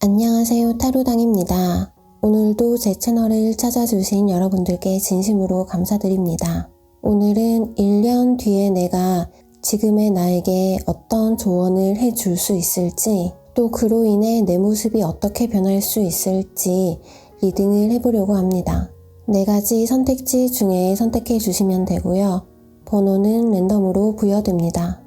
안녕하세요, 타로당입니다. 오늘도 제 채널을 찾아주신 여러분들께 진심으로 감사드립니다. 오늘은 1년 뒤에 내가 지금의 나에게 어떤 조언을 해줄 수 있을지, 또 그로 인해 내 모습이 어떻게 변할 수 있을지 리딩을 해보려고 합니다. 4가지 선택지 중에 선택해 주시면 되고요. 번호는 랜덤으로 부여됩니다.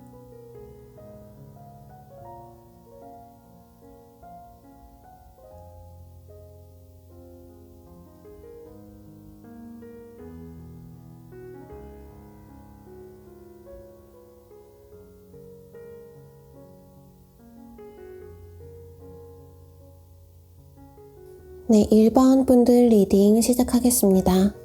네, 1번 분들 리딩 시작하겠습니다.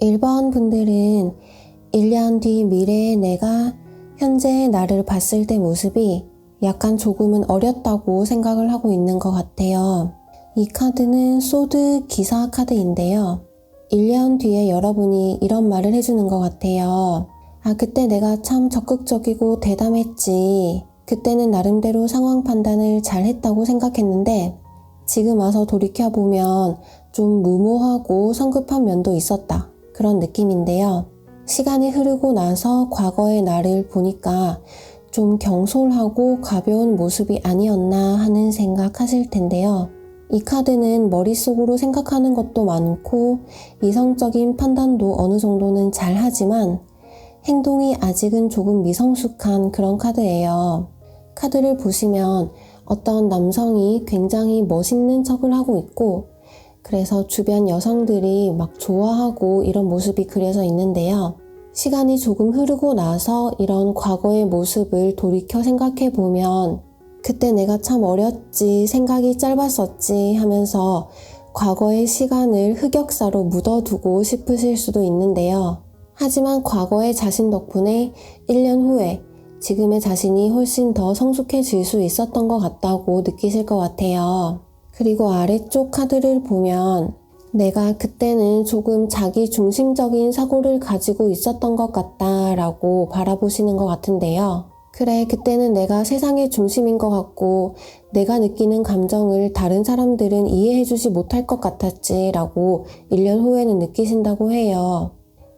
(1번) 분들은 1년 뒤 미래의 내가 현재의 나를 봤을 때 모습이 약간 조금은 어렸다고 생각을 하고 있는 것 같아요. 이 카드는 소드 기사 카드인데요. 1년 뒤에 여러분이 이런 말을 해주는 것 같아요. 그때 내가 참 적극적이고 대담했지. 그때는 나름대로 상황 판단을 잘 했다고 생각했는데 지금 와서 돌이켜보면 좀 무모하고 성급한 면도 있었다. 그런 느낌인데요. 시간이 흐르고 나서 과거의 나를 보니까 좀 경솔하고 가벼운 모습이 아니었나 하는 생각하실 텐데요. 이 카드는 머릿속으로 생각하는 것도 많고 이성적인 판단도 어느 정도는 잘 하지만 행동이 아직은 조금 미성숙한 그런 카드예요. 카드를 보시면 어떤 남성이 굉장히 멋있는 척을 하고 있고 그래서 주변 여성들이 막 좋아하고 이런 모습이 그려져 있는데요. 시간이 조금 흐르고 나서 이런 과거의 모습을 돌이켜 생각해 보면 그때 내가 참 어렸지, 생각이 짧았었지 하면서 과거의 시간을 흑역사로 묻어두고 싶으실 수도 있는데요. 하지만 과거의 자신 덕분에 1년 후에 지금의 자신이 훨씬 더 성숙해질 수 있었던 것 같다고 느끼실 것 같아요. 그리고 아래쪽 카드를 보면 내가 그때는 조금 자기 중심적인 사고를 가지고 있었던 것 같다라고 바라보시는 것 같은데요. 그래, 그때는 내가 세상의 중심인 것 같고 내가 느끼는 감정을 다른 사람들은 이해해주지 못할 것 같았지 라고 1년 후에는 느끼신다고 해요.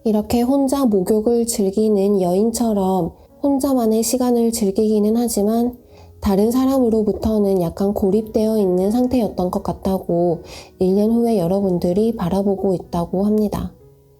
이렇게 혼자 목욕을 즐기는 여인처럼 혼자만의 시간을 즐기기는 하지만 다른 사람으로부터는 약간 고립되어 있는 상태였던 것 같다고 1년 후에 여러분들이 바라보고 있다고 합니다.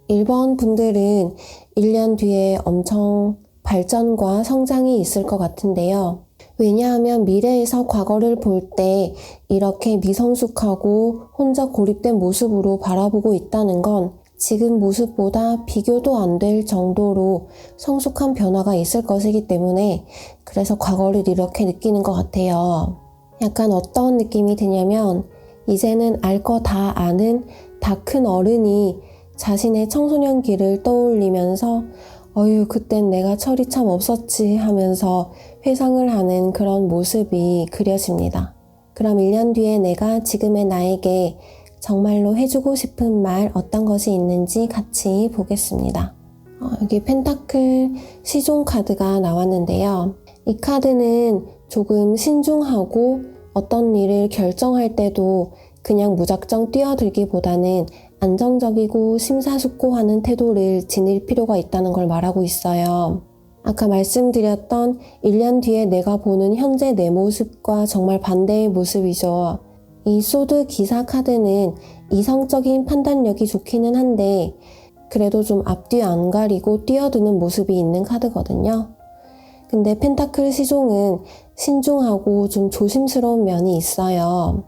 1번 분들은 1년 뒤에 엄청 발전과 성장이 있을 것 같은데요. 왜냐하면 미래에서 과거를 볼 때 이렇게 미성숙하고 혼자 고립된 모습으로 바라보고 있다는 건 지금 모습보다 비교도 안 될 정도로 성숙한 변화가 있을 것이기 때문에 그래서 과거를 이렇게 느끼는 것 같아요. 약간 어떤 느낌이 드냐면 이제는 알 거 다 아는 다 큰 어른이 자신의 청소년기를 떠올리면서 어휴 그땐 내가 철이 참 없었지 하면서 회상을 하는 그런 모습이 그려집니다. 그럼 1년 뒤에 내가 지금의 나에게 정말로 해주고 싶은 말 어떤 것이 있는지 같이 보겠습니다. 여기 펜타클 시종 카드가 나왔는데요. 이 카드는 조금 신중하고 어떤 일을 결정할 때도 그냥 무작정 뛰어들기보다는 안정적이고 심사숙고하는 태도를 지닐 필요가 있다는 걸 말하고 있어요. 아까 말씀드렸던 1년 뒤에 내가 보는 현재 내 모습과 정말 반대의 모습이죠. 이 소드 기사 카드는 이성적인 판단력이 좋기는 한데 그래도 좀 앞뒤 안 가리고 뛰어드는 모습이 있는 카드거든요. 근데 펜타클 시종은 신중하고 좀 조심스러운 면이 있어요.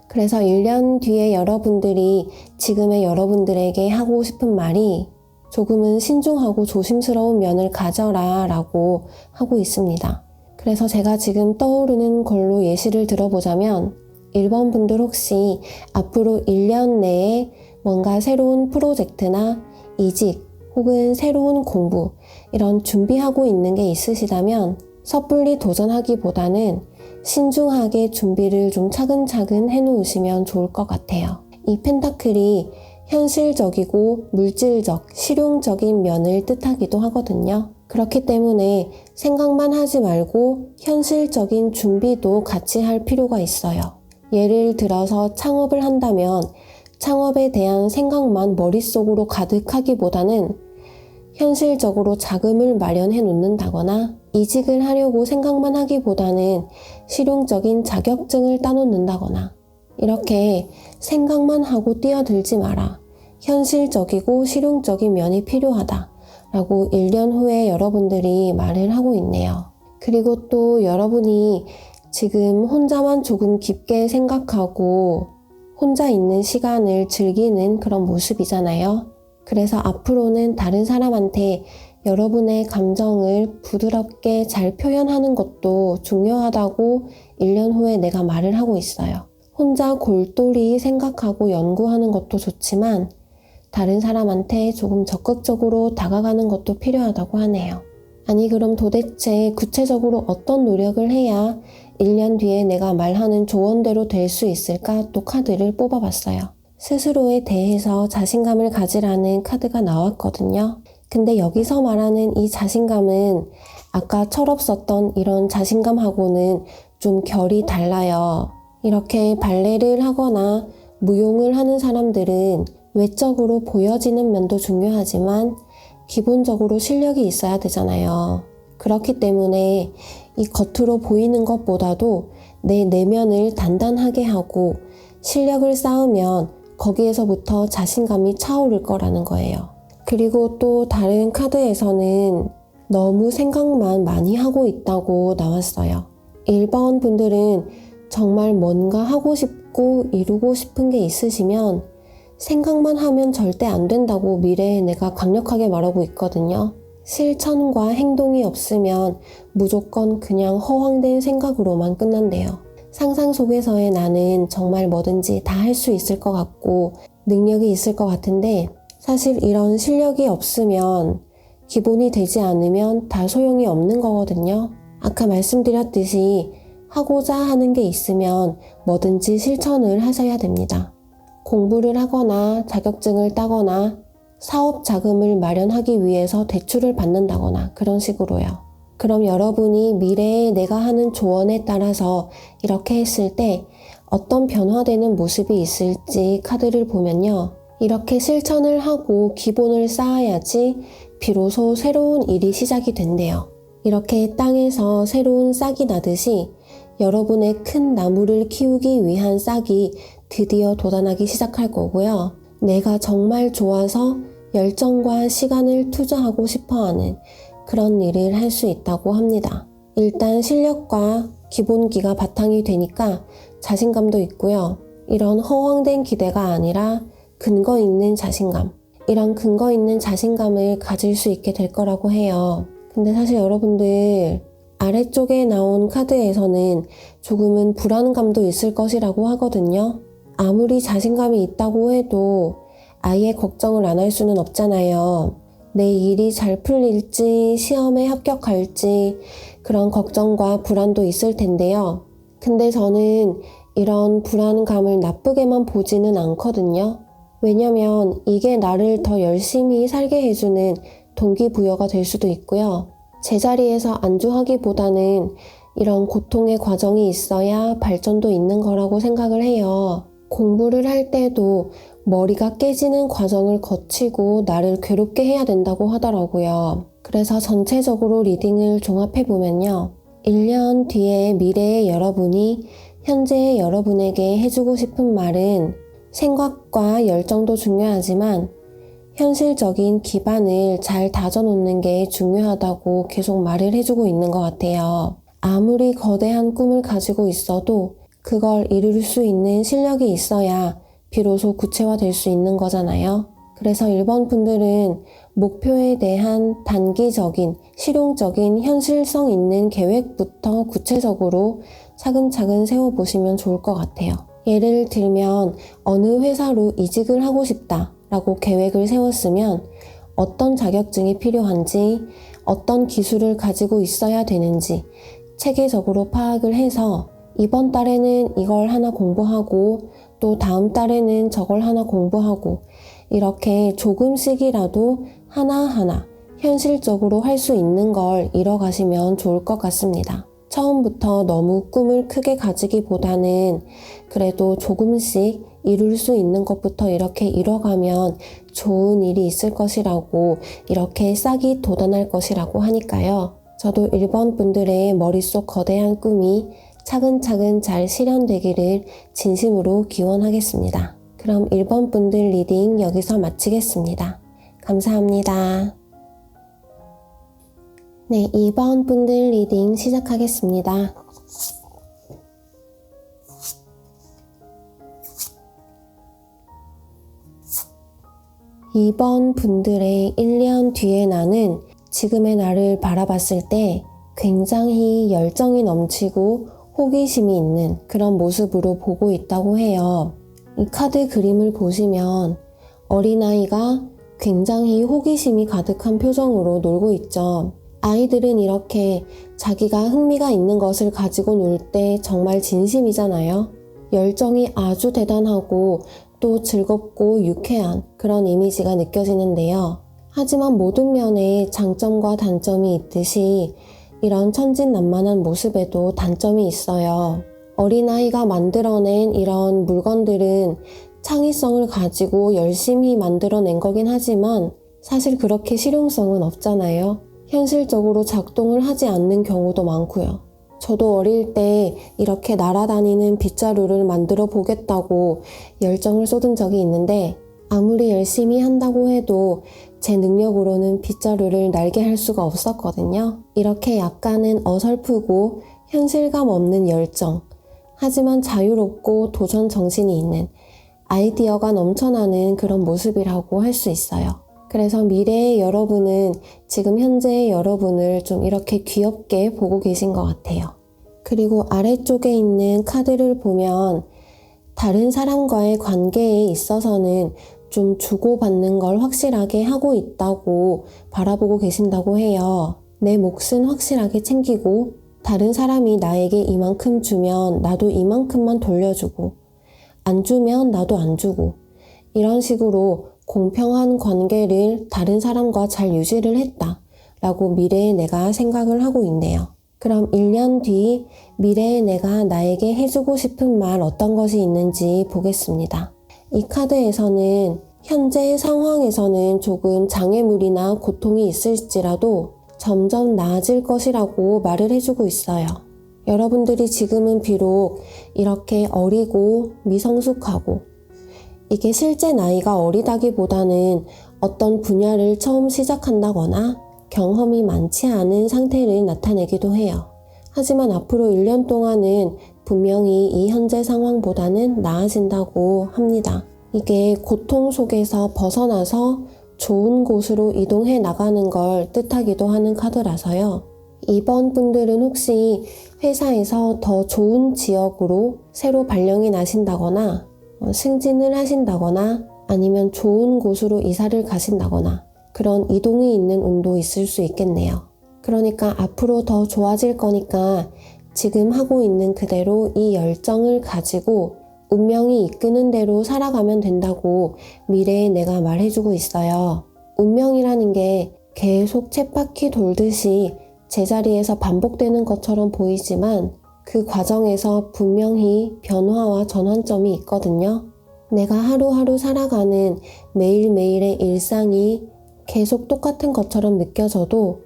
그래서 1년 뒤에 여러분들이 지금의 여러분들에게 하고 싶은 말이 조금은 신중하고 조심스러운 면을 가져라 라고 하고 있습니다. 그래서 제가 지금 떠오르는 걸로 예시를 들어보자면 1번 분들 혹시 앞으로 1년 내에 뭔가 새로운 프로젝트나 이직 혹은 새로운 공부 이런 준비하고 있는 게 있으시다면 섣불리 도전하기보다는 신중하게 준비를 좀 차근차근 해놓으시면 좋을 것 같아요. 이 펜타클이 현실적이고 물질적, 실용적인 면을 뜻하기도 하거든요. 그렇기 때문에 생각만 하지 말고 현실적인 준비도 같이 할 필요가 있어요. 예를 들어서 창업을 한다면 창업에 대한 생각만 머릿속으로 가득하기보다는 현실적으로 자금을 마련해 놓는다거나 이직을 하려고 생각만 하기보다는 실용적인 자격증을 따놓는다거나 이렇게 생각만 하고 뛰어들지 마라. 현실적이고 실용적인 면이 필요하다. 라고 1년 후에 여러분들이 말을 하고 있네요. 그리고 또 여러분이 지금 혼자만 조금 깊게 생각하고 혼자 있는 시간을 즐기는 그런 모습이잖아요. 그래서 앞으로는 다른 사람한테 여러분의 감정을 부드럽게 잘 표현하는 것도 중요하다고 1년 후에 내가 말을 하고 있어요. 혼자 골똘히 생각하고 연구하는 것도 좋지만 다른 사람한테 조금 적극적으로 다가가는 것도 필요하다고 하네요. 아니 그럼 도대체 구체적으로 어떤 노력을 해야 1년 뒤에 내가 말하는 조언대로 될 수 있을까? 또 카드를 뽑아봤어요. 스스로에 대해서 자신감을 가지라는 카드가 나왔거든요. 근데 여기서 말하는 이 자신감은 아까 철없었던 이런 자신감하고는 좀 결이 달라요. 이렇게 발레를 하거나 무용을 하는 사람들은 외적으로 보여지는 면도 중요하지만 기본적으로 실력이 있어야 되잖아요. 그렇기 때문에 이 겉으로 보이는 것보다도 내 내면을 단단하게 하고 실력을 쌓으면 거기에서부터 자신감이 차오를 거라는 거예요. 그리고 또 다른 카드에서는 너무 생각만 많이 하고 있다고 나왔어요. 1번 분들은 정말 뭔가 하고 싶고 이루고 싶은 게 있으시면 생각만 하면 절대 안 된다고 미래에 내가 강력하게 말하고 있거든요. 실천과 행동이 없으면 무조건 그냥 허황된 생각으로만 끝난대요. 상상 속에서의 나는 정말 뭐든지 다 할 수 있을 것 같고 능력이 있을 것 같은데 사실 이런 실력이 없으면 기본이 되지 않으면 다 소용이 없는 거거든요. 아까 말씀드렸듯이 하고자 하는 게 있으면 뭐든지 실천을 하셔야 됩니다. 공부를 하거나 자격증을 따거나 사업 자금을 마련하기 위해서 대출을 받는다거나 그런 식으로요. 그럼 여러분이 미래에 내가 하는 조언에 따라서 이렇게 했을 때 어떤 변화되는 모습이 있을지 카드를 보면요. 이렇게 실천을 하고 기본을 쌓아야지 비로소 새로운 일이 시작이 된대요. 이렇게 땅에서 새로운 싹이 나듯이 여러분의 큰 나무를 키우기 위한 싹이 드디어 돋아나기 시작할 거고요. 내가 정말 좋아서 열정과 시간을 투자하고 싶어하는 그런 일을 할 수 있다고 합니다. 일단 실력과 기본기가 바탕이 되니까 자신감도 있고요. 이런 허황된 기대가 아니라 근거 있는 자신감, 이런 근거 있는 자신감을 가질 수 있게 될 거라고 해요. 근데 사실 여러분들 아래쪽에 나온 카드에서는 조금은 불안감도 있을 것이라고 하거든요. 아무리 자신감이 있다고 해도 아예 걱정을 안 할 수는 없잖아요. 내 일이 잘 풀릴지, 시험에 합격할지 그런 걱정과 불안도 있을 텐데요. 근데 저는 이런 불안감을 나쁘게만 보지는 않거든요. 왜냐면 이게 나를 더 열심히 살게 해주는 동기부여가 될 수도 있고요. 제자리에서 안주하기보다는 이런 고통의 과정이 있어야 발전도 있는 거라고 생각을 해요. 공부를 할 때도 머리가 깨지는 과정을 거치고 나를 괴롭게 해야 된다고 하더라고요. 그래서 전체적으로 리딩을 종합해보면요. 1년 뒤에 미래의 여러분이 현재의 여러분에게 해주고 싶은 말은 생각과 열정도 중요하지만 현실적인 기반을 잘 다져놓는 게 중요하다고 계속 말을 해주고 있는 것 같아요. 아무리 거대한 꿈을 가지고 있어도 그걸 이룰 수 있는 실력이 있어야 비로소 구체화될 수 있는 거잖아요. 그래서 1번 분들은 목표에 대한 단기적인, 실용적인, 현실성 있는 계획부터 구체적으로 차근차근 세워보시면 좋을 것 같아요. 예를 들면 어느 회사로 이직을 하고 싶다 라고 계획을 세웠으면 어떤 자격증이 필요한지, 어떤 기술을 가지고 있어야 되는지 체계적으로 파악을 해서 이번 달에는 이걸 하나 공부하고 또 다음 달에는 저걸 하나 공부하고 이렇게 조금씩이라도 하나하나 현실적으로 할 수 있는 걸 이뤄가시면 좋을 것 같습니다. 처음부터 너무 꿈을 크게 가지기보다는 그래도 조금씩 이룰 수 있는 것부터 이렇게 이뤄가면 좋은 일이 있을 것이라고, 이렇게 싹이 돋아날 것이라고 하니까요. 저도 1번 분들의 머릿속 거대한 꿈이 차근차근 잘 실현되기를 진심으로 기원하겠습니다. 그럼 1번 분들 리딩 여기서 마치겠습니다. 감사합니다. 네, 2번 분들 리딩 시작하겠습니다. (2번) 분들의 1년 뒤의 나는 지금의 나를 바라봤을 때 굉장히 열정이 넘치고 호기심이 있는 그런 모습으로 보고 있다고 해요. 이 카드 그림을 보시면 어린아이가 굉장히 호기심이 가득한 표정으로 놀고 있죠. 아이들은 이렇게 자기가 흥미가 있는 것을 가지고 놀 때 정말 진심이잖아요. 열정이 아주 대단하고 또 즐겁고 유쾌한 그런 이미지가 느껴지는데요. 하지만 모든 면에 장점과 단점이 있듯이 이런 천진난만한 모습에도 단점이 있어요. 어린아이가 만들어낸 이런 물건들은 창의성을 가지고 열심히 만들어낸 거긴 하지만 사실 그렇게 실용성은 없잖아요. 현실적으로 작동을 하지 않는 경우도 많고요. 저도 어릴 때 이렇게 날아다니는 빗자루를 만들어 보겠다고 열정을 쏟은 적이 있는데 아무리 열심히 한다고 해도 제 능력으로는 빗자루를 날게 할 수가 없었거든요. 이렇게 약간은 어설프고 현실감 없는 열정, 하지만 자유롭고 도전 정신이 있는 아이디어가 넘쳐나는 그런 모습이라고 할 수 있어요. 그래서 미래의 여러분은 지금 현재의 여러분을 좀 이렇게 귀엽게 보고 계신 것 같아요. 그리고 아래쪽에 있는 카드를 보면 다른 사람과의 관계에 있어서는 좀 주고받는 걸 확실하게 하고 있다고 바라보고 계신다고 해요. 내 몫은 확실하게 챙기고 다른 사람이 나에게 이만큼 주면 나도 이만큼만 돌려주고 안 주면 나도 안 주고 이런 식으로 공평한 관계를 다른 사람과 잘 유지를 했다 라고 미래의 내가 생각을 하고 있네요. 그럼 1년 뒤 미래의 내가 나에게 해주고 싶은 말 어떤 것이 있는지 보겠습니다. 이 카드에서는 현재 상황에서는 조금 장애물이나 고통이 있을지라도 점점 나아질 것이라고 말을 해주고 있어요. 여러분들이 지금은 비록 이렇게 어리고 미성숙하고 이게 실제 나이가 어리다기보다는 어떤 분야를 처음 시작한다거나 경험이 많지 않은 상태를 나타내기도 해요. 하지만 앞으로 1년 동안은 분명히 이 현재 상황보다는 나아진다고 합니다. 이게 고통 속에서 벗어나서 좋은 곳으로 이동해 나가는 걸 뜻하기도 하는 카드라서요. 2번 분들은 혹시 회사에서 더 좋은 지역으로 새로 발령이 나신다거나 승진을 하신다거나 아니면 좋은 곳으로 이사를 가신다거나 그런 이동이 있는 운도 있을 수 있겠네요. 그러니까 앞으로 더 좋아질 거니까 지금 하고 있는 그대로 이 열정을 가지고 운명이 이끄는 대로 살아가면 된다고 미래에 내가 말해주고 있어요. 운명이라는 게 계속 쳇바퀴 돌듯이 제자리에서 반복되는 것처럼 보이지만 그 과정에서 분명히 변화와 전환점이 있거든요. 내가 하루하루 살아가는 매일매일의 일상이 계속 똑같은 것처럼 느껴져도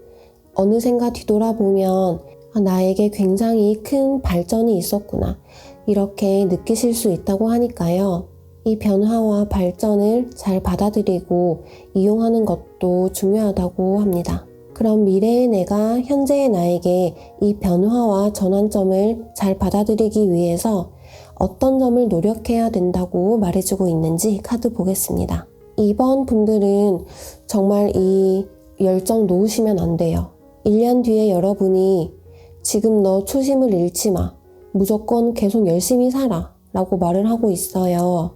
어느샌가 뒤돌아보면 나에게 굉장히 큰 발전이 있었구나 이렇게 느끼실 수 있다고 하니까요. 이 변화와 발전을 잘 받아들이고 이용하는 것도 중요하다고 합니다. 그럼 미래의 내가 현재의 나에게 이 변화와 전환점을 잘 받아들이기 위해서 어떤 점을 노력해야 된다고 말해주고 있는지 카드 보겠습니다. 2번 분들은 정말 이 열정 놓으시면 안 돼요. 1년 뒤에 여러분이 지금 너 초심을 잃지 마. 무조건 계속 열심히 살아 라고 말을 하고 있어요.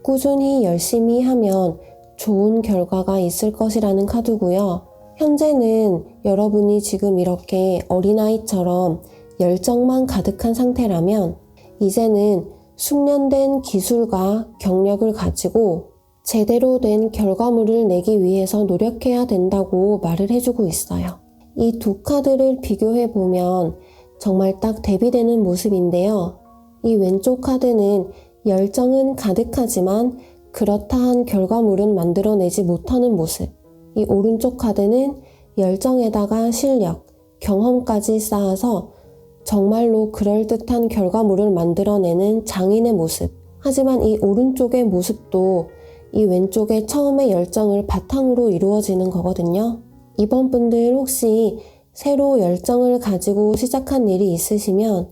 꾸준히 열심히 하면 좋은 결과가 있을 것이라는 카드고요. 현재는 여러분이 지금 이렇게 어린아이처럼 열정만 가득한 상태라면 이제는 숙련된 기술과 경력을 가지고 제대로 된 결과물을 내기 위해서 노력해야 된다고 말을 해주고 있어요. 이 두 카드를 비교해보면 정말 딱 대비되는 모습인데요. 이 왼쪽 카드는 열정은 가득하지만 그렇다 한 결과물은 만들어내지 못하는 모습. 이 오른쪽 카드는 열정에다가 실력, 경험까지 쌓아서 정말로 그럴듯한 결과물을 만들어내는 장인의 모습. 하지만 이 오른쪽의 모습도 이 왼쪽의 처음의 열정을 바탕으로 이루어지는 거거든요. 이번 분들 혹시 새로 열정을 가지고 시작한 일이 있으시면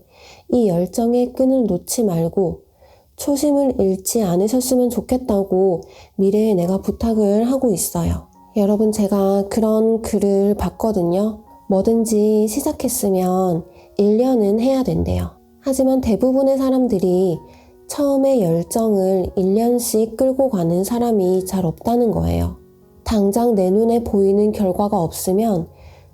이 열정의 끈을 놓지 말고 초심을 잃지 않으셨으면 좋겠다고 미래에 내가 부탁을 하고 있어요. 여러분, 제가 그런 글을 봤거든요. 뭐든지 시작했으면 1년은 해야 된대요. 하지만 대부분의 사람들이 처음에 열정을 1년씩 끌고 가는 사람이 잘 없다는 거예요. 당장 내 눈에 보이는 결과가 없으면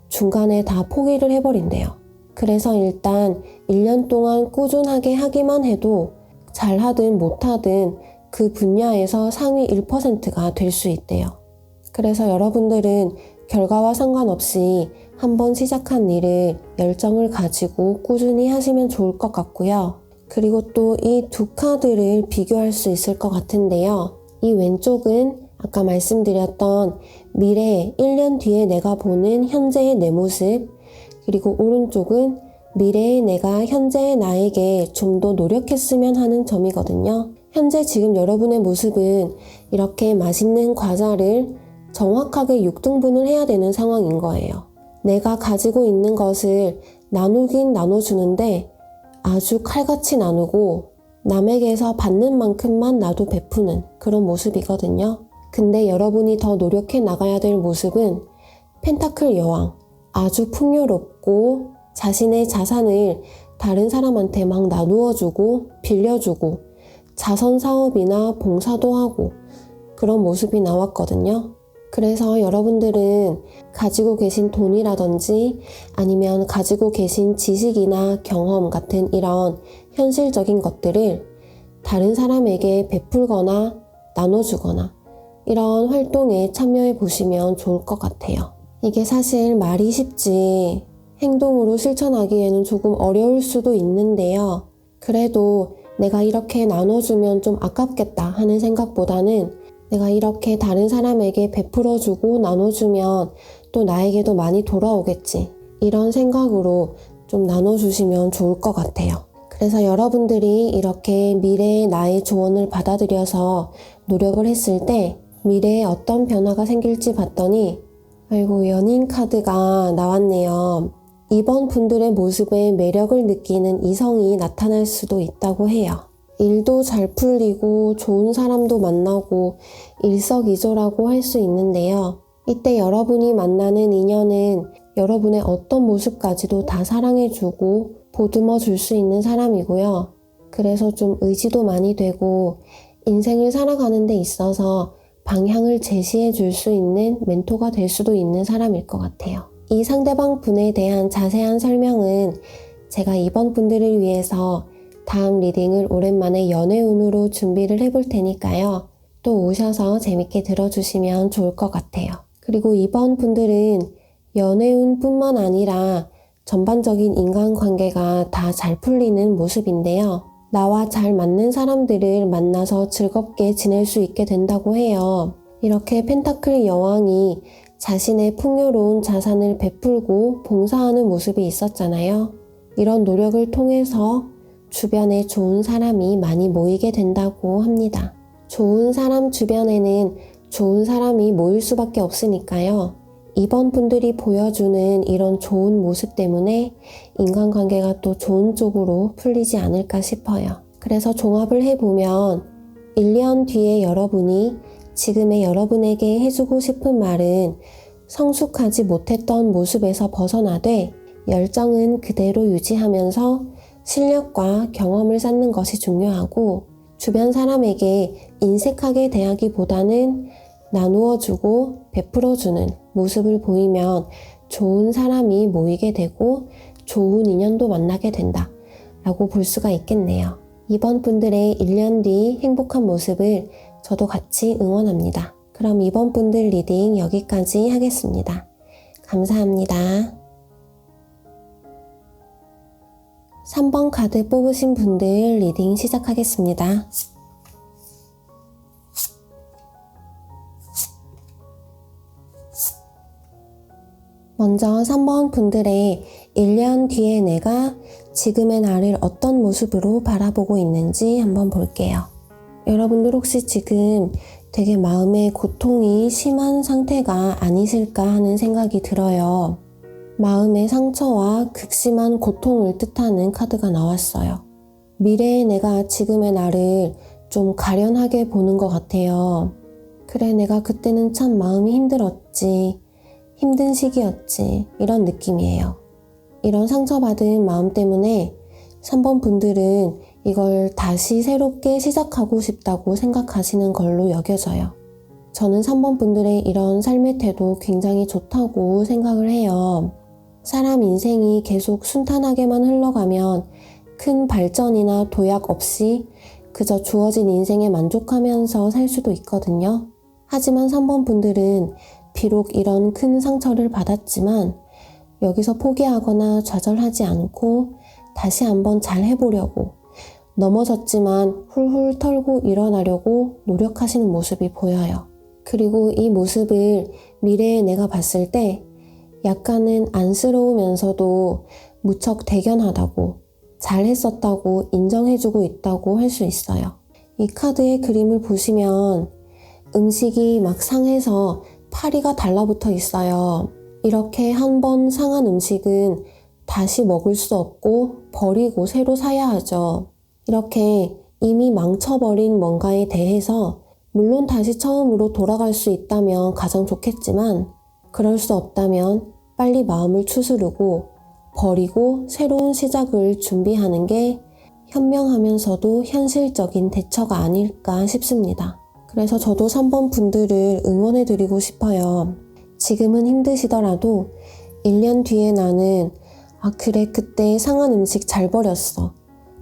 중간에 다 포기를 해버린대요. 그래서 일단 1년 동안 꾸준하게 하기만 해도 잘하든 못하든 그 분야에서 상위 1%가 될 수 있대요. 그래서 여러분들은 결과와 상관없이 한번 시작한 일을 열정을 가지고 꾸준히 하시면 좋을 것 같고요. 그리고 또 이 두 카드를 비교할 수 있을 것 같은데요. 이 왼쪽은 아까 말씀드렸던 미래 1년 뒤에 내가 보는 현재의 내 모습, 그리고 오른쪽은 미래의 내가 현재의 나에게 좀 더 노력했으면 하는 점이거든요. 현재 지금 여러분의 모습은 이렇게 맛있는 과자를 정확하게 6등분을 해야 되는 상황인 거예요. 내가 가지고 있는 것을 나누긴 나눠주는데 아주 칼같이 나누고 남에게서 받는 만큼만 나도 베푸는 그런 모습이거든요. 근데 여러분이 더 노력해 나가야 될 모습은 펜타클 여왕, 아주 풍요롭고 자신의 자산을 다른 사람한테 막 나누어주고 빌려주고 자선 사업이나 봉사도 하고 그런 모습이 나왔거든요. 그래서 여러분들은 가지고 계신 돈이라든지 아니면 가지고 계신 지식이나 경험 같은 이런 현실적인 것들을 다른 사람에게 베풀거나 나눠주거나 이런 활동에 참여해 보시면 좋을 것 같아요. 이게 사실 말이 쉽지 행동으로 실천하기에는 조금 어려울 수도 있는데요. 그래도 내가 이렇게 나눠주면 좀 아깝겠다 하는 생각보다는 내가 이렇게 다른 사람에게 베풀어주고 나눠주면 또 나에게도 많이 돌아오겠지. 이런 생각으로 좀 나눠주시면 좋을 것 같아요. 그래서 여러분들이 이렇게 미래의 나의 조언을 받아들여서 노력을 했을 때 미래에 어떤 변화가 생길지 봤더니 아이고, 연인 카드가 나왔네요. 이번 분들의 모습에 매력을 느끼는 이성이 나타날 수도 있다고 해요. 일도 잘 풀리고 좋은 사람도 만나고 일석이조라고 할 수 있는데요. 이때 여러분이 만나는 인연은 여러분의 어떤 모습까지도 다 사랑해주고 보듬어 줄 수 있는 사람이고요. 그래서 좀 의지도 많이 되고 인생을 살아가는 데 있어서 방향을 제시해 줄 수 있는 멘토가 될 수도 있는 사람일 것 같아요. 이 상대방 분에 대한 자세한 설명은 제가 이번 분들을 위해서 다음 리딩을 오랜만에 연애운으로 준비를 해볼 테니까요. 또 오셔서 재밌게 들어주시면 좋을 것 같아요. 그리고 이번 분들은 연애운뿐만 아니라 전반적인 인간관계가 다 잘 풀리는 모습인데요. 나와 잘 맞는 사람들을 만나서 즐겁게 지낼 수 있게 된다고 해요. 이렇게 펜타클 여왕이 자신의 풍요로운 자산을 베풀고 봉사하는 모습이 있었잖아요. 이런 노력을 통해서 주변에 좋은 사람이 많이 모이게 된다고 합니다. 좋은 사람 주변에는 좋은 사람이 모일 수밖에 없으니까요. 이번 분들이 보여주는 이런 좋은 모습 때문에 인간관계가 또 좋은 쪽으로 풀리지 않을까 싶어요. 그래서 종합을 해보면 1년 뒤에 여러분이 지금의 여러분에게 해주고 싶은 말은 성숙하지 못했던 모습에서 벗어나되 열정은 그대로 유지하면서 실력과 경험을 쌓는 것이 중요하고 주변 사람에게 인색하게 대하기보다는 나누어주고 베풀어주는 모습을 보이면 좋은 사람이 모이게 되고 좋은 인연도 만나게 된다 라고 볼 수가 있겠네요. 2번 분들의 1년 뒤 행복한 모습을 저도 같이 응원합니다. 그럼 2번 분들 리딩 여기까지 하겠습니다. 감사합니다. 3번 카드 뽑으신 분들 리딩 시작하겠습니다. 먼저 3번 분들의 1년 뒤에 내가 지금의 나를 어떤 모습으로 바라보고 있는지 한번 볼게요. 여러분들 혹시 지금 되게 마음의 고통이 심한 상태가 아니실까 하는 생각이 들어요. 마음의 상처와 극심한 고통을 뜻하는 카드가 나왔어요. 미래의 내가 지금의 나를 좀 가련하게 보는 것 같아요. 그래, 내가 그때는 참 마음이 힘들었지. 힘든 시기였지. 이런 느낌이에요. 이런 상처받은 마음 때문에 3번 분들은 이걸 다시 새롭게 시작하고 싶다고 생각하시는 걸로 여겨져요. 저는 3번 분들의 이런 삶의 태도 굉장히 좋다고 생각을 해요. 사람 인생이 계속 순탄하게만 흘러가면 큰 발전이나 도약 없이 그저 주어진 인생에 만족하면서 살 수도 있거든요. 하지만 3번 분들은 비록 이런 큰 상처를 받았지만 여기서 포기하거나 좌절하지 않고 다시 한번 잘 해보려고, 넘어졌지만 훌훌 털고 일어나려고 노력하시는 모습이 보여요. 그리고 이 모습을 미래의 내가 봤을 때 약간은 안쓰러우면서도 무척 대견하다고, 잘했었다고 인정해주고 있다고 할 수 있어요. 이 카드의 그림을 보시면 음식이 막 상해서 파리가 달라붙어 있어요. 이렇게 한 번 상한 음식은 다시 먹을 수 없고 버리고 새로 사야 하죠. 이렇게 이미 망쳐버린 뭔가에 대해서 물론 다시 처음으로 돌아갈 수 있다면 가장 좋겠지만 그럴 수 없다면 빨리 마음을 추스르고 버리고 새로운 시작을 준비하는 게 현명하면서도 현실적인 대처가 아닐까 싶습니다. 그래서 저도 3번 분들을 응원해드리고 싶어요. 지금은 힘드시더라도 1년 뒤에 나는 그래, 그때 상한 음식 잘 버렸어.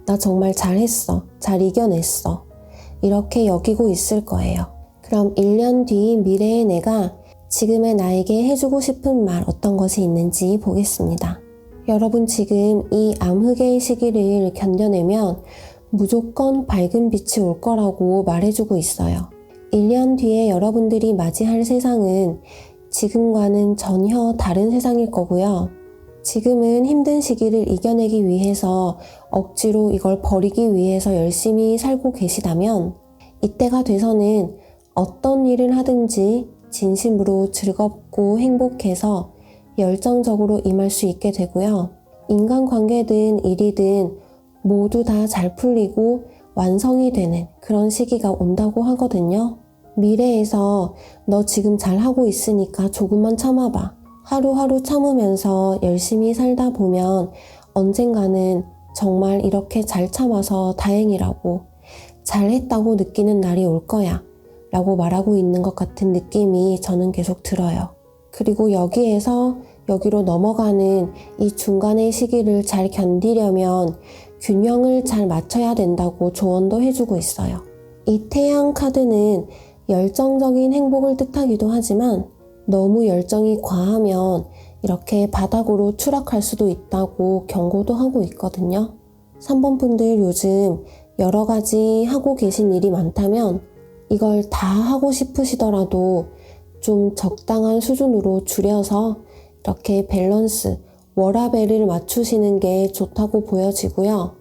나 정말 잘했어. 잘 이겨냈어. 이렇게 여기고 있을 거예요. 그럼 1년 뒤 미래의 내가 지금의 나에게 해주고 싶은 말 어떤 것이 있는지 보겠습니다. 여러분 지금 이 암흑의 시기를 견뎌내면 무조건 밝은 빛이 올 거라고 말해주고 있어요. 1년 뒤에 여러분들이 맞이할 세상은 지금과는 전혀 다른 세상일 거고요. 지금은 힘든 시기를 이겨내기 위해서 억지로 이걸 버리기 위해서 열심히 살고 계시다면 이때가 돼서는 어떤 일을 하든지 진심으로 즐겁고 행복해서 열정적으로 임할 수 있게 되고요. 인간관계든 일이든 모두 다 잘 풀리고 완성이 되는 그런 시기가 온다고 하거든요. 미래에서 너 지금 잘하고 있으니까 조금만 참아봐. 하루하루 참으면서 열심히 살다 보면 언젠가는 정말 이렇게 잘 참아서 다행이라고, 잘했다고 느끼는 날이 올 거야 라고 말하고 있는 것 같은 느낌이 저는 계속 들어요. 그리고 여기에서 여기로 넘어가는 이 중간의 시기를 잘 견디려면 균형을 잘 맞춰야 된다고 조언도 해주고 있어요. 이 태양 카드는 열정적인 행복을 뜻하기도 하지만 너무 열정이 과하면 이렇게 바닥으로 추락할 수도 있다고 경고도 하고 있거든요. 3번 분들 요즘 여러 가지 하고 계신 일이 많다면 이걸 다 하고 싶으시더라도 좀 적당한 수준으로 줄여서 이렇게 밸런스, 워라밸을 맞추시는 게 좋다고 보여지고요.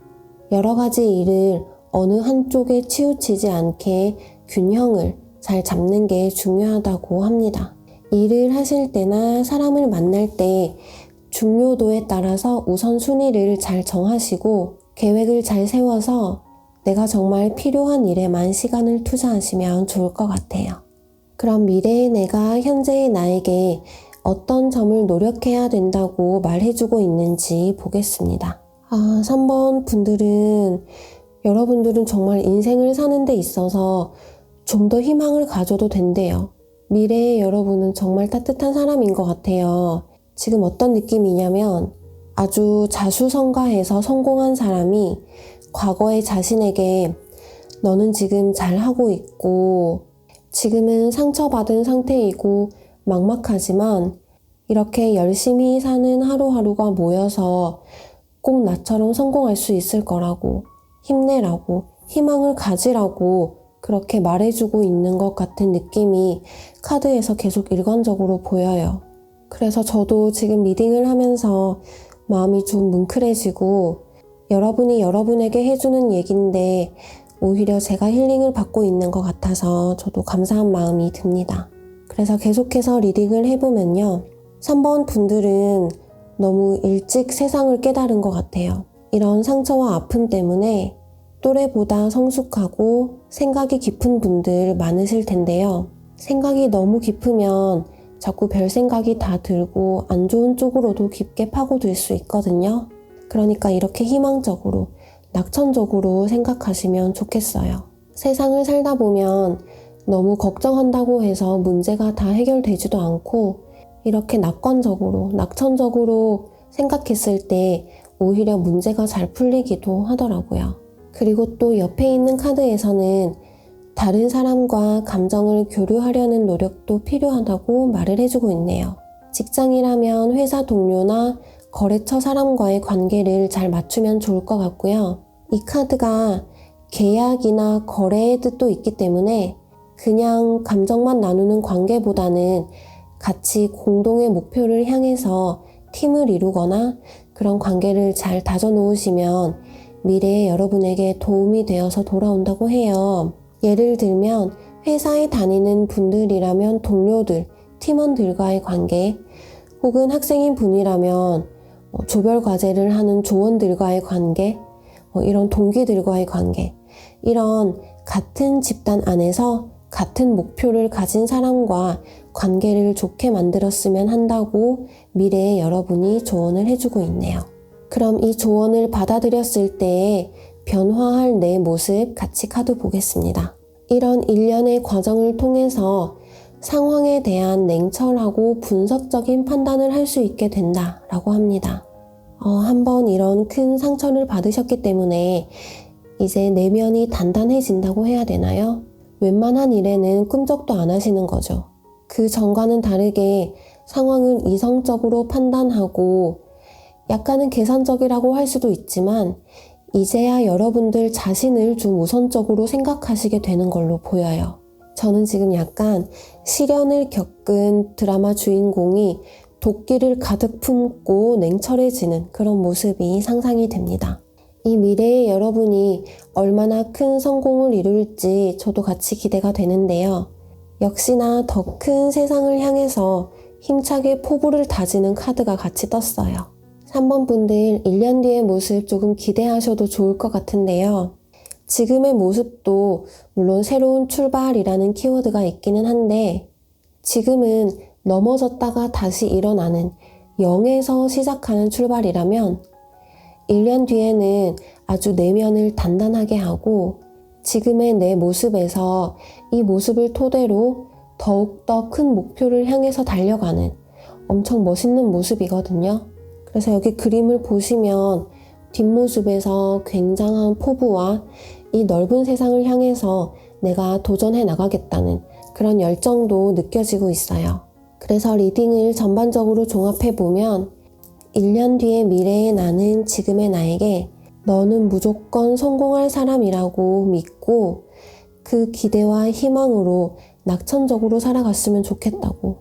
여러 가지 일을 어느 한쪽에 치우치지 않게 균형을 잘 잡는 게 중요하다고 합니다. 일을 하실 때나 사람을 만날 때 중요도에 따라서 우선순위를 잘 정하시고 계획을 잘 세워서 내가 정말 필요한 일에만 시간을 투자하시면 좋을 것 같아요. 그럼 미래의 내가 현재의 나에게 어떤 점을 노력해야 된다고 말해주고 있는지 보겠습니다. 3번 분들은 여러분들은 정말 인생을 사는 데 있어서 좀 더 희망을 가져도 된대요. 미래의 여러분은 정말 따뜻한 사람인 것 같아요. 지금 어떤 느낌이냐면 아주 자수성가해서 성공한 사람이 과거의 자신에게 너는 지금 잘하고 있고 지금은 상처받은 상태이고 막막하지만 이렇게 열심히 사는 하루하루가 모여서 꼭 나처럼 성공할 수 있을 거라고, 힘내라고, 희망을 가지라고 그렇게 말해주고 있는 것 같은 느낌이 카드에서 계속 일관적으로 보여요. 그래서 저도 지금 리딩을 하면서 마음이 좀 뭉클해지고 여러분이 여러분에게 해주는 얘기인데 오히려 제가 힐링을 받고 있는 것 같아서 저도 감사한 마음이 듭니다. 그래서 계속해서 리딩을 해보면요. 3번 분들은 너무 일찍 세상을 깨달은 것 같아요. 이런 상처와 아픔 때문에 또래보다 성숙하고 생각이 깊은 분들 많으실 텐데요. 생각이 너무 깊으면 자꾸 별 생각이 다 들고 안 좋은 쪽으로도 깊게 파고들 수 있거든요. 그러니까 이렇게 희망적으로, 낙천적으로 생각하시면 좋겠어요. 세상을 살다 보면 너무 걱정한다고 해서 문제가 다 해결되지도 않고 이렇게 낙관적으로, 낙천적으로 생각했을 때 오히려 문제가 잘 풀리기도 하더라고요. 그리고 또 옆에 있는 카드에서는 다른 사람과 감정을 교류하려는 노력도 필요하다고 말을 해주고 있네요. 직장이라면 회사 동료나 거래처 사람과의 관계를 잘 맞추면 좋을 것 같고요. 이 카드가 계약이나 거래의 뜻도 있기 때문에 그냥 감정만 나누는 관계보다는 같이 공동의 목표를 향해서 팀을 이루거나 그런 관계를 잘 다져놓으시면 미래에 여러분에게 도움이 되어서 돌아온다고 해요. 예를 들면 회사에 다니는 분들이라면 동료들, 팀원들과의 관계, 혹은 학생인 분이라면 조별 과제를 하는 조원들과의 관계, 이런 동기들과의 관계, 이런 같은 집단 안에서 같은 목표를 가진 사람과 관계를 좋게 만들었으면 한다고 미래의 여러분이 조언을 해주고 있네요. 그럼 이 조언을 받아들였을 때의 변화할 내 모습 같이 카드 보겠습니다. 이런 일련의 과정을 통해서 상황에 대한 냉철하고 분석적인 판단을 할 수 있게 된다라고 합니다. 한번 이런 큰 상처를 받으셨기 때문에 이제 내면이 단단해진다고 해야 되나요? 웬만한 일에는 꿈쩍도 안 하시는 거죠. 그 전과는 다르게 상황을 이성적으로 판단하고 약간은 계산적이라고 할 수도 있지만 이제야 여러분들 자신을 좀 우선적으로 생각하시게 되는 걸로 보여요. 저는 지금 약간 시련을 겪은 드라마 주인공이 도끼를 가득 품고 냉철해지는 그런 모습이 상상이 됩니다. 이 미래의 여러분이 얼마나 큰 성공을 이룰지 저도 같이 기대가 되는데요. 역시나 더 큰 세상을 향해서 힘차게 포부를 다지는 카드가 같이 떴어요. 3번 분들 1년 뒤의 모습 조금 기대하셔도 좋을 것 같은데요. 지금의 모습도 물론 새로운 출발이라는 키워드가 있기는 한데 지금은 넘어졌다가 다시 일어나는 0에서 시작하는 출발이라면 1년 뒤에는 아주 내면을 단단하게 하고 지금의 내 모습에서 이 모습을 토대로 더욱더 큰 목표를 향해서 달려가는 엄청 멋있는 모습이거든요. 그래서 여기 그림을 보시면 뒷모습에서 굉장한 포부와 이 넓은 세상을 향해서 내가 도전해 나가겠다는 그런 열정도 느껴지고 있어요. 그래서 리딩을 전반적으로 종합해보면 1년 뒤의 미래의 나는 지금의 나에게 너는 무조건 성공할 사람이라고 믿고 그 기대와 희망으로 낙천적으로 살아갔으면 좋겠다고,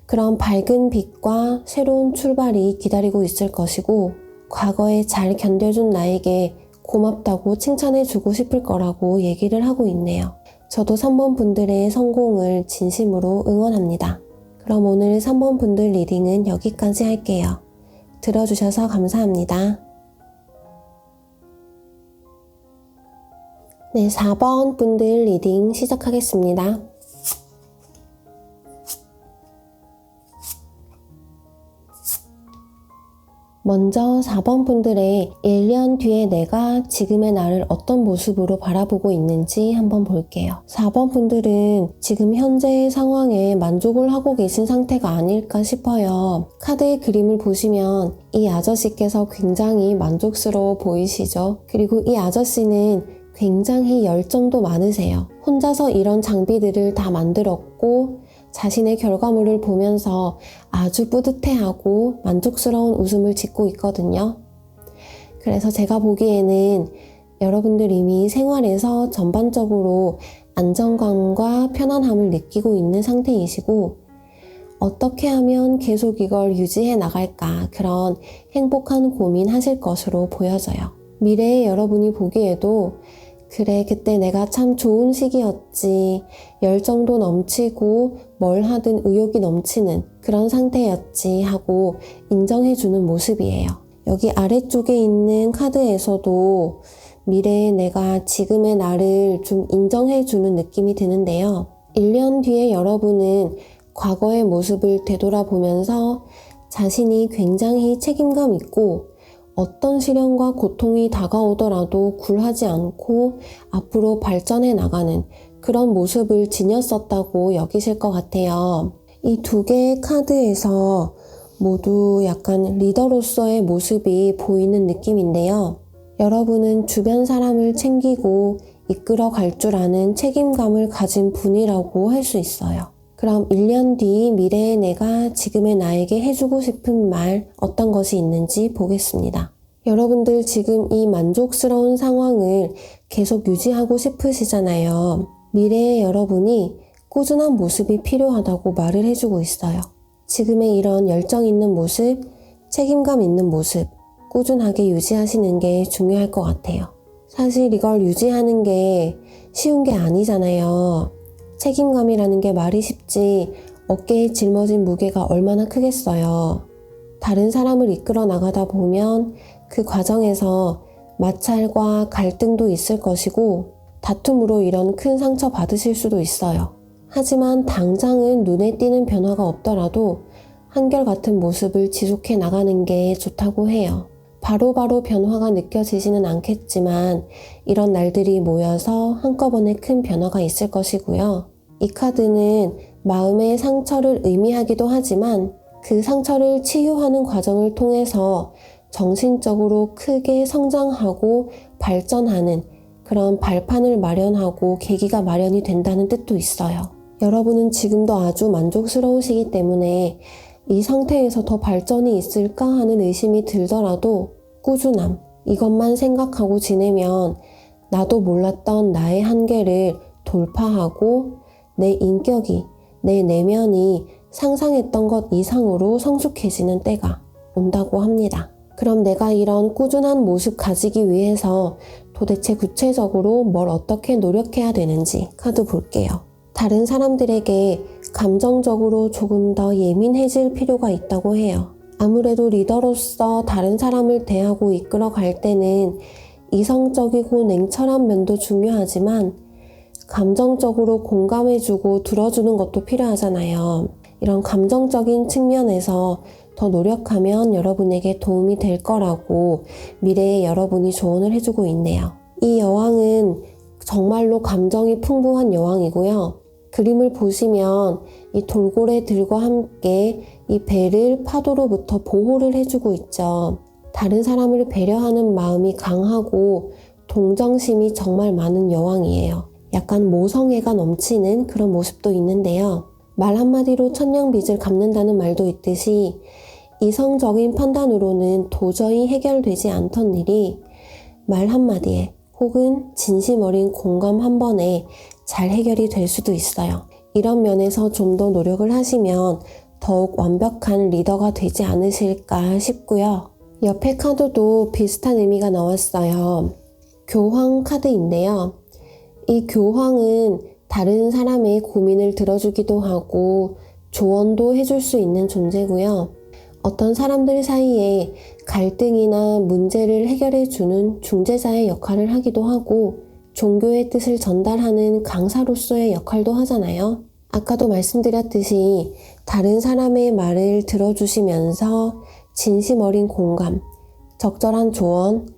그런 밝은 빛과 새로운 출발이 기다리고 있을 것이고 과거에 잘 견뎌준 나에게 고맙다고 칭찬해주고 싶을 거라고 얘기를 하고 있네요. 저도 3번 분들의 성공을 진심으로 응원합니다. 그럼 오늘 3번 분들 리딩은 여기까지 할게요. 들어주셔서 감사합니다. 네, 4번 분들 리딩 시작하겠습니다. 먼저 4번 분들의 1년 뒤에 내가 지금의 나를 어떤 모습으로 바라보고 있는지 한번 볼게요. 4번 분들은 지금 현재의 상황에 만족을 하고 계신 상태가 아닐까 싶어요. 카드의 그림을 보시면 이 아저씨께서 굉장히 만족스러워 보이시죠? 그리고 이 아저씨는 굉장히 열정도 많으세요. 혼자서 이런 장비들을 다 만들었고 자신의 결과물을 보면서 아주 뿌듯해하고 만족스러운 웃음을 짓고 있거든요. 그래서 제가 보기에는 여러분들 이미 생활에서 전반적으로 안정감과 편안함을 느끼고 있는 상태이시고 어떻게 하면 계속 이걸 유지해 나갈까 그런 행복한 고민하실 것으로 보여져요. 미래의 여러분이 보기에도 그래, 그때 내가 참 좋은 시기였지. 열정도 넘치고 뭘 하든 의욕이 넘치는 그런 상태였지 하고 인정해주는 모습이에요. 여기 아래쪽에 있는 카드에서도 미래의 내가 지금의 나를 좀 인정해주는 느낌이 드는데요. 1년 뒤에 여러분은 과거의 모습을 되돌아보면서 자신이 굉장히 책임감 있고 어떤 시련과 고통이 다가오더라도 굴하지 않고 앞으로 발전해 나가는 그런 모습을 지녔었다고 여기실 것 같아요. 이 두 개의 카드에서 모두 약간 리더로서의 모습이 보이는 느낌인데요. 여러분은 주변 사람을 챙기고 이끌어 갈 줄 아는 책임감을 가진 분이라고 할 수 있어요. 그럼 1년 뒤 미래의 내가 지금의 나에게 해주고 싶은 말 어떤 것이 있는지 보겠습니다. 여러분들 지금 이 만족스러운 상황을 계속 유지하고 싶으시잖아요. 미래의 여러분이 꾸준한 모습이 필요하다고 말을 해주고 있어요. 지금의 이런 열정 있는 모습, 책임감 있는 모습, 꾸준하게 유지하시는 게 중요할 것 같아요. 사실 이걸 유지하는 게 쉬운 게 아니잖아요. 책임감이라는 게 말이 쉽지 어깨에 짊어진 무게가 얼마나 크겠어요. 다른 사람을 이끌어 나가다 보면 그 과정에서 마찰과 갈등도 있을 것이고 다툼으로 이런 큰 상처 받으실 수도 있어요. 하지만 당장은 눈에 띄는 변화가 없더라도 한결같은 모습을 지속해 나가는 게 좋다고 해요. 바로바로 변화가 느껴지지는 않겠지만 이런 날들이 모여서 한꺼번에 큰 변화가 있을 것이고요. 이 카드는 마음의 상처를 의미하기도 하지만 그 상처를 치유하는 과정을 통해서 정신적으로 크게 성장하고 발전하는 그런 발판을 마련하고 계기가 마련이 된다는 뜻도 있어요. 여러분은 지금도 아주 만족스러우시기 때문에 이 상태에서 더 발전이 있을까 하는 의심이 들더라도 꾸준함, 이것만 생각하고 지내면 나도 몰랐던 나의 한계를 돌파하고 내 인격이, 내 내면이 상상했던 것 이상으로 성숙해지는 때가 온다고 합니다. 그럼 내가 이런 꾸준한 모습 가지기 위해서 도대체 구체적으로 뭘 어떻게 노력해야 되는지 카드 볼게요. 다른 사람들에게 감정적으로 조금 더 예민해질 필요가 있다고 해요. 아무래도 리더로서 다른 사람을 대하고 이끌어 갈 때는 이성적이고 냉철한 면도 중요하지만 감정적으로 공감해주고 들어주는 것도 필요하잖아요. 이런 감정적인 측면에서 더 노력하면 여러분에게 도움이 될 거라고 미래의 여러분이 조언을 해주고 있네요. 이 여왕은 정말로 감정이 풍부한 여왕이고요. 그림을 보시면 이 돌고래들과 함께 이 배를 파도로부터 보호를 해주고 있죠. 다른 사람을 배려하는 마음이 강하고 동정심이 정말 많은 여왕이에요. 약간 모성애가 넘치는 그런 모습도 있는데요. 말 한마디로 천냥빚을 갚는다는 말도 있듯이 이성적인 판단으로는 도저히 해결되지 않던 일이 말 한마디에 혹은 진심 어린 공감 한 번에 잘 해결이 될 수도 있어요. 이런 면에서 좀 더 노력을 하시면 더욱 완벽한 리더가 되지 않으실까 싶고요. 옆에 카드도 비슷한 의미가 나왔어요. 교황 카드인데요. 이 교황은 다른 사람의 고민을 들어주기도 하고 조언도 해줄 수 있는 존재고요. 어떤 사람들 사이에 갈등이나 문제를 해결해주는 중재자의 역할을 하기도 하고 종교의 뜻을 전달하는 강사로서의 역할도 하잖아요. 아까도 말씀드렸듯이 다른 사람의 말을 들어주시면서 진심 어린 공감, 적절한 조언,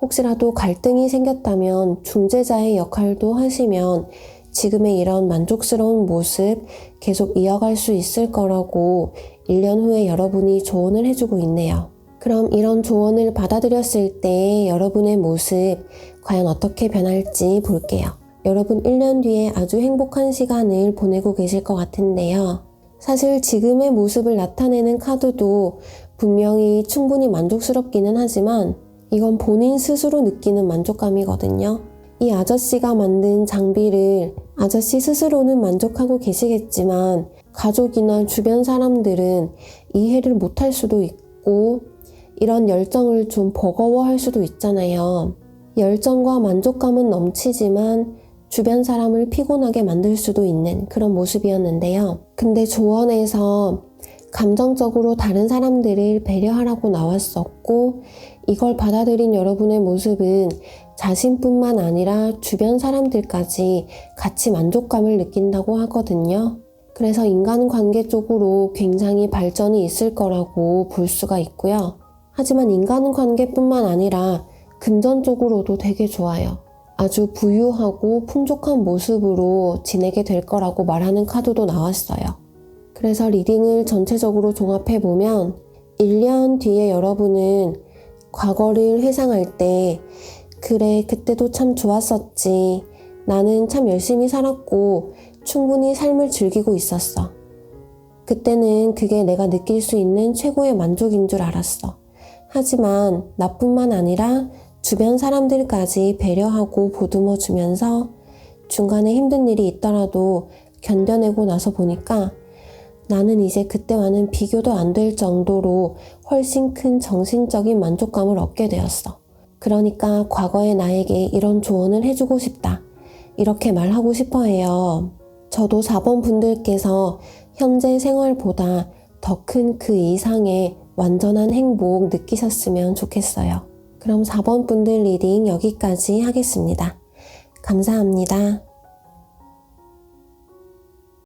혹시라도 갈등이 생겼다면 중재자의 역할도 하시면 지금의 이런 만족스러운 모습 계속 이어갈 수 있을 거라고 1년 후에 여러분이 조언을 해주고 있네요. 그럼 이런 조언을 받아들였을 때 여러분의 모습 과연 어떻게 변할지 볼게요. 여러분 1년 뒤에 아주 행복한 시간을 보내고 계실 것 같은데요. 사실 지금의 모습을 나타내는 카드도 분명히 충분히 만족스럽기는 하지만 이건 본인 스스로 느끼는 만족감이거든요. 이 아저씨가 만든 장비를 아저씨 스스로는 만족하고 계시겠지만 가족이나 주변 사람들은 이해를 못할 수도 있고 이런 열정을 좀 버거워할 수도 있잖아요. 열정과 만족감은 넘치지만 주변 사람을 피곤하게 만들 수도 있는 그런 모습이었는데요. 근데 조언에서 감정적으로 다른 사람들을 배려하라고 나왔었고 이걸 받아들인 여러분의 모습은 자신뿐만 아니라 주변 사람들까지 같이 만족감을 느낀다고 하거든요. 그래서 인간관계 쪽으로 굉장히 발전이 있을 거라고 볼 수가 있고요. 하지만 인간관계뿐만 아니라 금전적으로도 되게 좋아요. 아주 부유하고 풍족한 모습으로 지내게 될 거라고 말하는 카드도 나왔어요. 그래서 리딩을 전체적으로 종합해보면 1년 뒤에 여러분은 과거를 회상할 때 그래 그때도 참 좋았었지. 나는 참 열심히 살았고 충분히 삶을 즐기고 있었어. 그때는 그게 내가 느낄 수 있는 최고의 만족인 줄 알았어. 하지만 나뿐만 아니라 주변 사람들까지 배려하고 보듬어 주면서 중간에 힘든 일이 있더라도 견뎌내고 나서 보니까 나는 이제 그때와는 비교도 안 될 정도로 훨씬 큰 정신적인 만족감을 얻게 되었어. 그러니까 과거의 나에게 이런 조언을 해주고 싶다. 이렇게 말하고 싶어 해요. 저도 4번 분들께서 현재 생활보다 더 큰 그 이상의 완전한 행복 느끼셨으면 좋겠어요. 그럼 4번 분들 리딩 여기까지 하겠습니다. 감사합니다.